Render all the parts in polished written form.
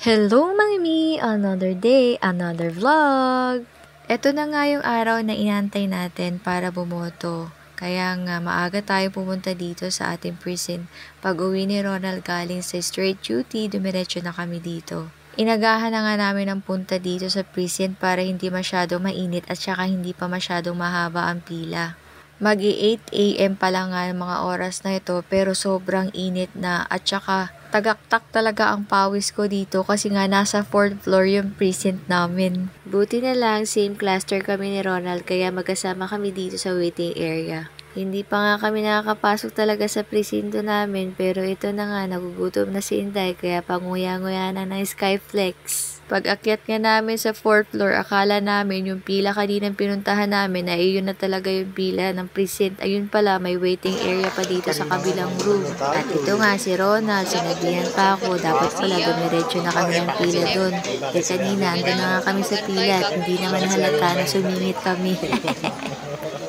Hello Mami! Another day, another vlog! Ito na nga yung araw na inantay natin para bumoto. Kaya nga maaga tayo pumunta dito sa ating precinct. Pag uwi ni Ronald galing sa straight duty, dumiretso na kami dito. Inagahan na nga namin ang punta dito sa precinct para hindi masyadong mainit at saka hindi pa masyadong mahaba ang pila. Mag-8 AM pa lang nga mga oras na ito pero sobrang init na at saka tagaktak talaga ang pawis ko dito kasi nga nasa 4th floor yung precinct namin. Buti na lang same cluster kami ni Ronald kaya magkasama kami dito sa waiting area. Hindi pa nga kami nakakapasok talaga sa presinto namin pero ito na nga nagugutom na si Inday kaya panguya-nguya na ng Skyflex. Pag akyat nga namin sa 4th floor, akala namin yung pila kaninang pinuntahan namin na iyon na talaga yung pila ng precinct. Ayun pala, may waiting area pa dito sa kabilang room. At ito nga si Ronald, sinabihan pa ako, dapat pala dumiretso na kami ng pila doon. Eh kanina, andun na nga kami sa pila at hindi naman halata na sumingit kami.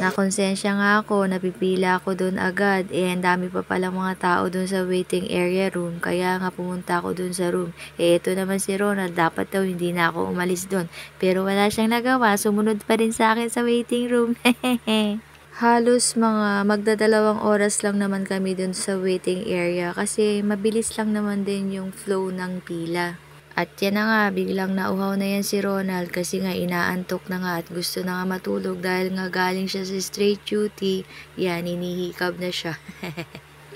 Nakonsensya nga ako, napipila ako doon agad. Ang dami pa pala mga tao doon sa waiting area room. Kaya nga pumunta ako doon sa room. Ito naman si Ronald, dapat daw hindi na ako umalis doon. Pero wala siyang nagawa, sumunod pa rin sa akin sa waiting room. Halos mga magdadalawang oras lang naman kami doon sa waiting area kasi mabilis lang naman din yung flow ng pila. At yan na nga, biglang nauhaw na yan si Ronald kasi nga inaantok na nga at gusto na nga matulog dahil nga galing siya sa straight duty. Yan, inihikab na siya.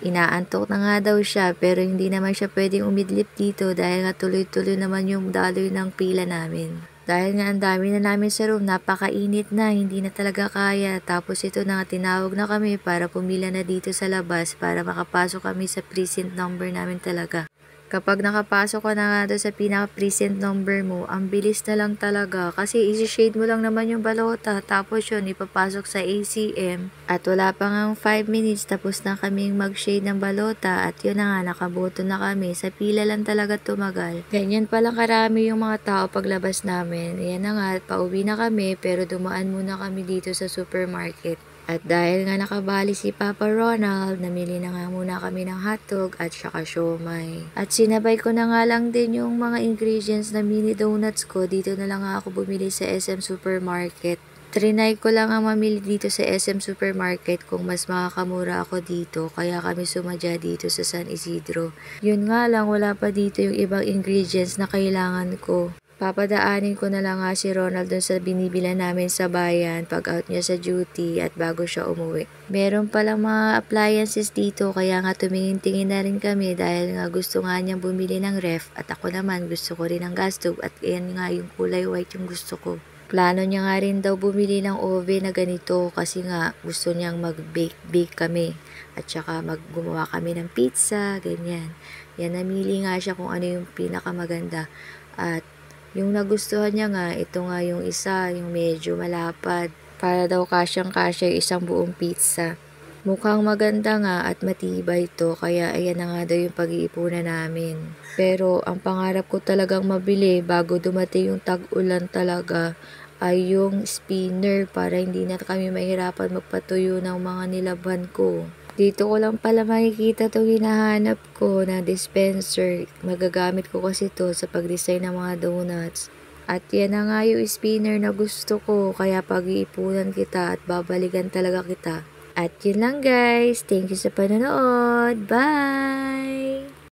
Inaantok na nga daw siya pero hindi naman siya pwedeng umidlip dito dahil nga tuloy-tuloy naman yung daloy ng pila namin. Dahil nga ang dami na namin sa room, napakainit na, hindi na talaga kaya. Tapos ito na nga, tinawag na kami para pumila na dito sa labas para makapasok kami sa precinct number namin talaga. Kapag nakapasok ka na nga doon sa pinaka-precinct number mo, ang bilis na lang talaga kasi isi-shade mo lang naman yung balota tapos yun ipapasok sa ACM at wala pa nga 5 minutes tapos na kaming mag-shade ng balota at yun na nga nakaboto na kami, sa pila lang talaga tumagal. Ganyan palang karami yung mga tao paglabas namin. Yan na nga, pauwi na kami pero dumaan muna kami dito sa supermarket. At dahil nga nakabali si Papa Ronald, namili na nga muna kami ng hotdog at saka siomay. At sinabay ko na nga lang din yung mga ingredients na mini donuts ko. Dito na lang ako bumili sa SM Supermarket. Trinay ko lang ang mamili dito sa SM Supermarket kung mas makakamura ako dito. Kaya kami sumadya dito sa San Isidro. Yun nga lang, wala pa dito yung ibang ingredients na kailangan ko. Papadaanin ko na lang nga si Ronald dun sa binibila namin sa bayan pag out niya sa duty at bago siya umuwi. Meron palang mga appliances dito kaya nga tumingin-tingin na rin kami dahil nga gusto nga niyang bumili ng ref at ako naman gusto ko rin ng gas stove at yan nga yung kulay white yung gusto ko. Plano niya nga rin daw bumili ng oven na ganito kasi nga gusto niyang mag-bake kami at saka gumawa kami ng pizza, ganyan. Yan, namili nga siya kung ano yung pinakamaganda at yung nagustuhan niya nga, ito nga yung isa, yung medyo malapad. Para daw kasyang-kasya yung isang buong pizza. Mukhang maganda nga at matibay ito, kaya ayan na nga daw yung pag-iipunan namin. Pero ang pangarap ko talagang mabili bago dumating yung tag-ulan talaga ay yung spinner para hindi na kami mahirapan magpatuyo ng mga nilabhan ko. Dito ko lang pala makikita itong hinahanap ko na dispenser. Magagamit ko kasi ito sa pag-design ng mga donuts. At yan na nga yung spinner na gusto ko. Kaya pag-iipunan kita at babalikan talaga kita. At yun lang guys. Thank you sa panonood. Bye!